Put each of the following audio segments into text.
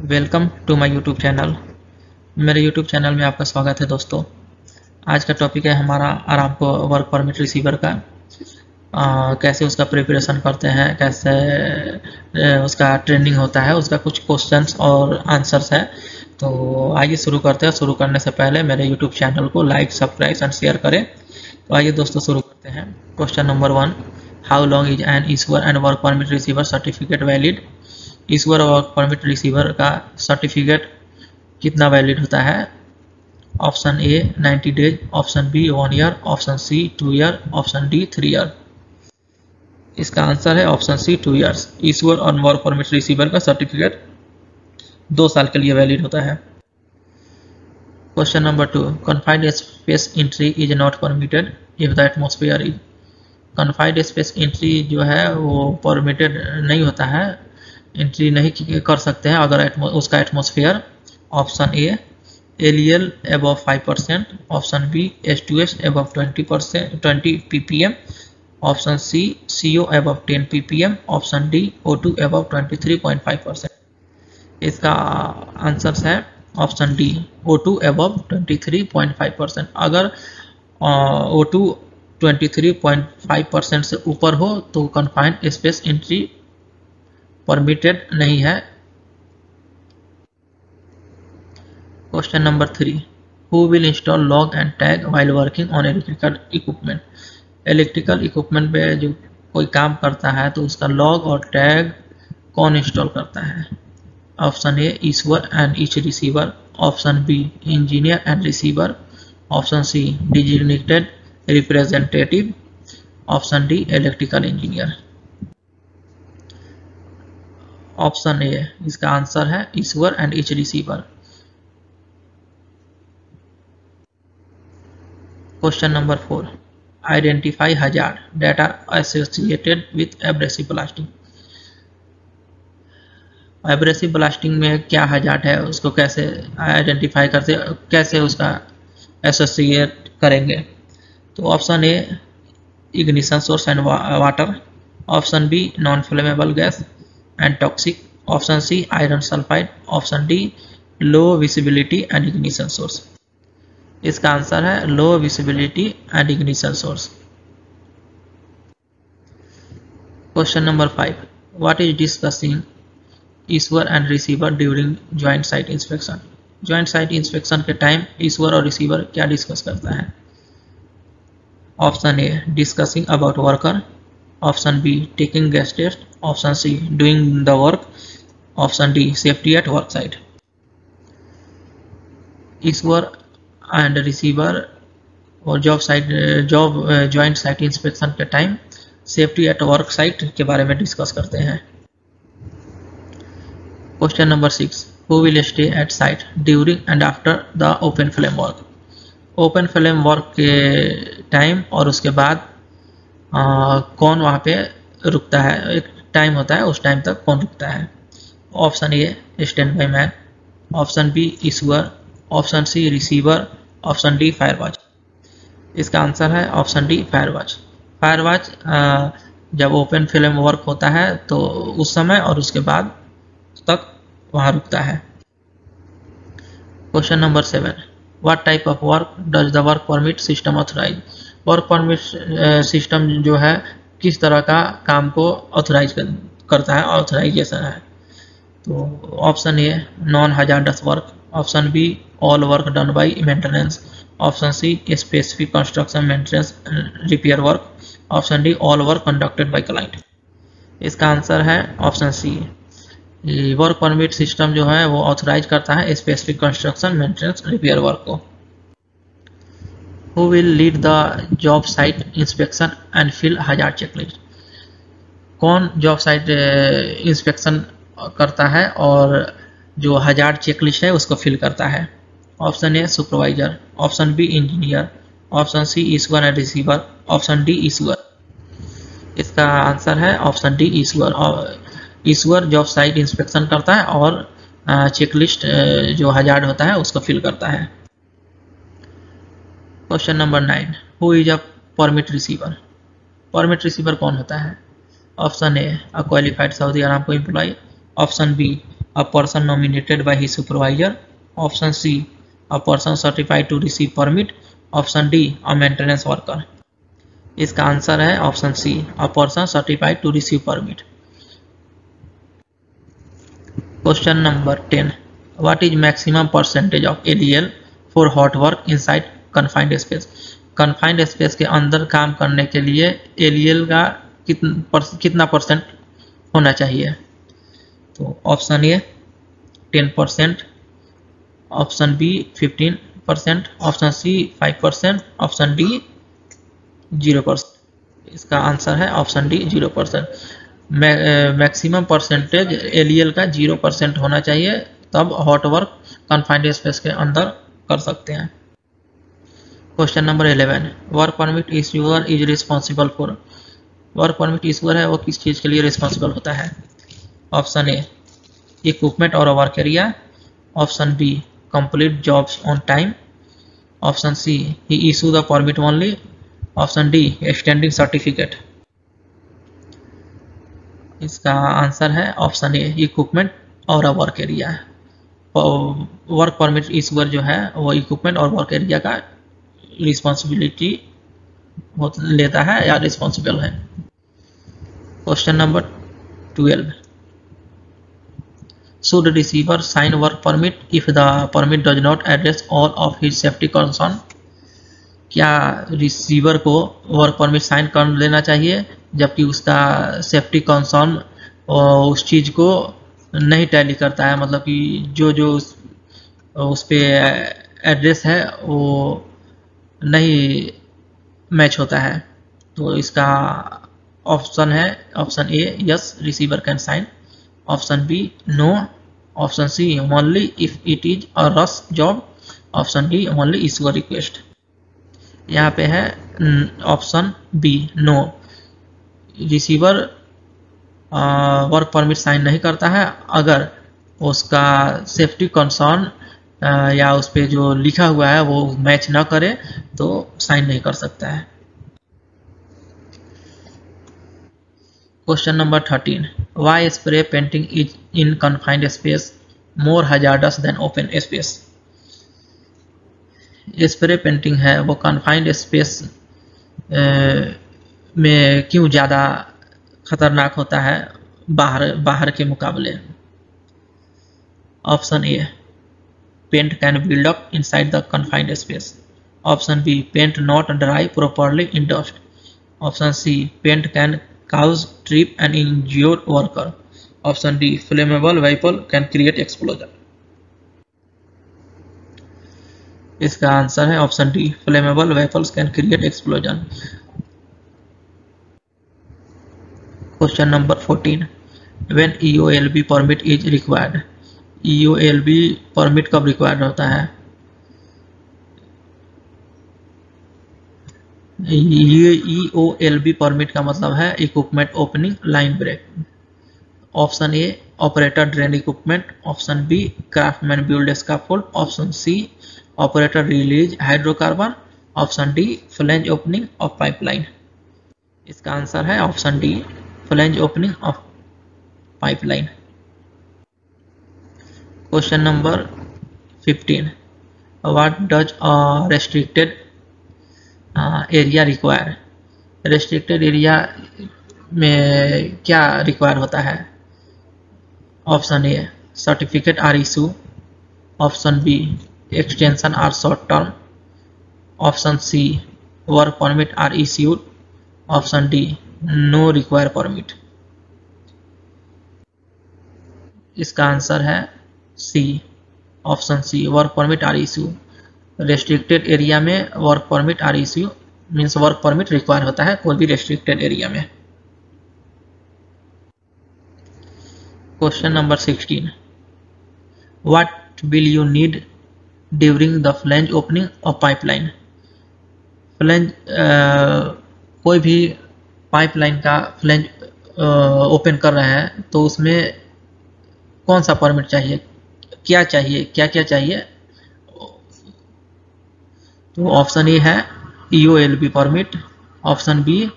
Welcome to my YouTube channel. मेरे YouTube channel में आपका स्वागत है दोस्तों। आज का टॉपिक है हमारा आरामको वर्क परमिट रिसीवर का। कैसे उसका प्रिपरेशन करते हैं, कैसे उसका ट्रेनिंग होता है, उसका कुछ क्वेश्चंस और आंसर्स है। तो आइए शुरू करते हैं। शुरू करने से पहले मेरे यूट्यूब चैनल को लाइक, सब्सक्राइब एंड शेयर करें। तो आइए दोस्तों शुरू करते हैं। Question number 1, how long is an issuer and work permit receiver certificate valid. Issuer और वर्क परमिट रिसीवर का सर्टिफिकेट कितना वैलिड होता है? Option A 90 days, option B 1 year, option C 2 year, option D 3 year. इसका answer है option C 2 years. Issuer और work permit receiver का certificate 2 साल के लिए वैलिड होता है। Question number 2, confined space entry is not permitted if the atmosphere is. Confined space entry जो है वो परमिटेड नहीं होता है, एंट्री नहीं कर सकते हैं अगर उसका atmosphere option A LEL above 5%, option B H2S above 20 ppm, option C CO above 10 ppm, option D O2 above 23.5%। इसका आंसर है ऑप्शन डी O2 एबव 23.5%। अगर O2 23.5% से ऊपर हो तो कन्फाइंड स्पेस एंट्री परमिटेड नहीं है। Question number 3, who will install log and tag while working on electrical equipment. Electrical equipment पे जो कोई काम करता है तो उसका लॉग और टैग कौन इंस्टॉल करता है? Option A issuer and each receiver, option B engineer and receiver, option C designated representative, option D electrical engineer. Option A इसका आंसर है issuer and each receiver. Question number 4, identify hazard that are associated with abrasive blasting. Abrasive blasting में क्या hazard है, उसको कैसे identify करते, कैसे उसका एसोसिएट करेंगे? तो option A ignition source and water, option B non flammable gas and toxic, option C iron sulphide, option D low visibility and ignition source. इसका आंसर है low visibility and ignition source. Question number 5, what is discussing issuer and receiver during joint site inspection. Joint site inspection के time issuer और receiver क्या discuss करता है? Option A discussing about worker, option B taking gas test, option C doing the work, option D safety at work site. Issuer and receiver और job joint site inspection के time safety at work site के बारे में discuss करते हैं। Question number 6, who will stay at site during and after the open flame work. Open flame work के time और उसके बाद कौन वहाँ पे रुकता है? एक टाइम होता है, उस टाइम तक कौन रुकता है? Option A standby man, option B issuer, option C receiver, option D fire watch. इसका आंसर है option D fire watch. Fire watch जब ओपन फ्लेम वर्क होता है तो उस समय और उसके बाद तक वहाँ रुकता है। Question number 7, what type of work does the work permit system authorise. Work permit system जो है किस तरह का काम को ऑथराइज करता है, ऑथराइजेशन है? तो option A non hazardous work, option B all work done by maintenance, option C specific construction maintenance repair work, option D all work conducted by client. इसका आंसर है option C. Work permit system जो है वो authorize करता है specific construction maintenance repair work को। Who will lead the job site inspection and fill hazard checklist. कौन job site inspection करता है और जो हजार्ड चेकलिस्ट है उसको फिल करता है? Option A supervisor, option B engineer, option C issuer and receiver, option D issuer. इसका आंसर है option D issuer. Issuer job site inspection करता है और चेकलिस्ट जो हजार्ड होता है उसको फिल करता है। Question number 9, who is a permit receiver. Permit receiver कौन होता है? Option A a qualified Saudi Aramco employee, option B a person nominated by his supervisor. Option C, a person certified to receive permit. Option D, a maintenance worker. इसका answer है option C, a person certified to receive permit. Question number 10, what is maximum percentage of LEL for hot work inside confined space. Confined space के अंदर काम करने के लिए एलईएल का कितना परसेंट होना चाहिए। तो option A 10%, option B 15%, option C 5%, option D 0%। इसका आंसर है option D 0%। Maximum percentage LEL का 0% होना चाहिए, तब हॉट वर्क कन्फाइंड स्पेस के अंदर कर सकते हैं। Question number 11, work permit issuer is responsible for. Work permit issuer है वो किस चीज़ के लिए रिस्पॉन्सिबल होता है। ऑप्शन ए इक्विपमेंट और work area, option B complete jobs on time, option C he issue the permit only, option D extending certificate. इसका आंसर है ऑप्शन ए इक्विपमेंट और work area. Work permit issuer जो है वो equipment और work area का responsibility लेता है या रिस्पॉन्सिबल है। Question number 12, should receiver sign work permit if the permit does not address all of his safety concern। क्या रिसीवर को वर्क परमिट साइन कर लेना चाहिए जबकि उसका सेफ्टी कंसर्न उस चीज़ को नहीं टैली करता है, मतलब कि जो उस पे एड्रेस है वो नहीं मैच होता है। तो इसका ऑप्शन है option A yes receiver can sign, option B no, option C only if it is a rush job, option D only issue a request. यहाँ पे है option B no, receiver work permit sign नहीं करता है अगर उसका safety concern या उस पे जो लिखा हुआ है वो मैच ना करे तो साइन नहीं कर सकता है। Question number 13, why spray painting is in confined space more hazardous than open space. Spray painting है वो कन्फाइंड स्पेस में क्यों ज़्यादा खतरनाक होता है बाहर के मुकाबले। Option A paint can build up inside the confined space, option B paint not dry properly in dust, option C paint can cause trip and injure worker, option D flammable vehicle can create explosion। इसका answer है option D flammable vehicles can create explosion। Question number 14, when EOLB permit is required। EOLB permit कब required होता है। EOLB परमिट का मतलब है equipment opening line break. Option A operator drain equipment, option B craftsman build scaffold, option C operator release hydrocarbon, option D flange opening of pipeline. इसका answer है option D flange opening of pipeline. Question number 15, what does a restricted area require. Restricted area में क्या require होता है। Option A certificate are issue, option B extension are short term, option C work permit are issued, option D no require permit. इसका answer है C option C work permit are issue. Restricted area में work permit are issue means work permit require होता है कोई भी restricted area में। Question number 16, what will you need during the flange opening of pipeline. Flange कोई भी pipeline का flange open कर रहे हैं तो उसमें कौन सा परमिट चाहिए, क्या चाहिए, क्या क्या चाहिए। तो ऑप्शन ए है EOLB permit, option B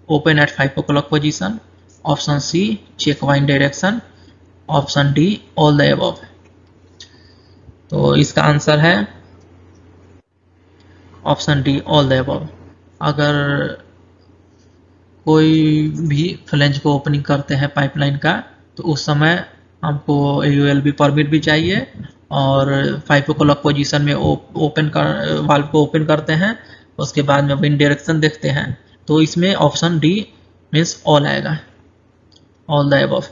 open at 5 o'clock position, option C check wind direction, option D all the above. तो इसका आंसर है option D all the above. अगर कोई भी फ्लेंज को ओपनिंग करते हैं पाइपलाइन का, तो उस समय हमको AULB परमिट भी चाहिए, और 5 o'clock पोजीशन में ओपन कर वाल्व को ओपन करते हैं, उसके बाद में विंड डायरेक्शन देखते हैं। तो इसमें ऑप्शन डी मीन्स ऑल आएगा, ऑल द एबव।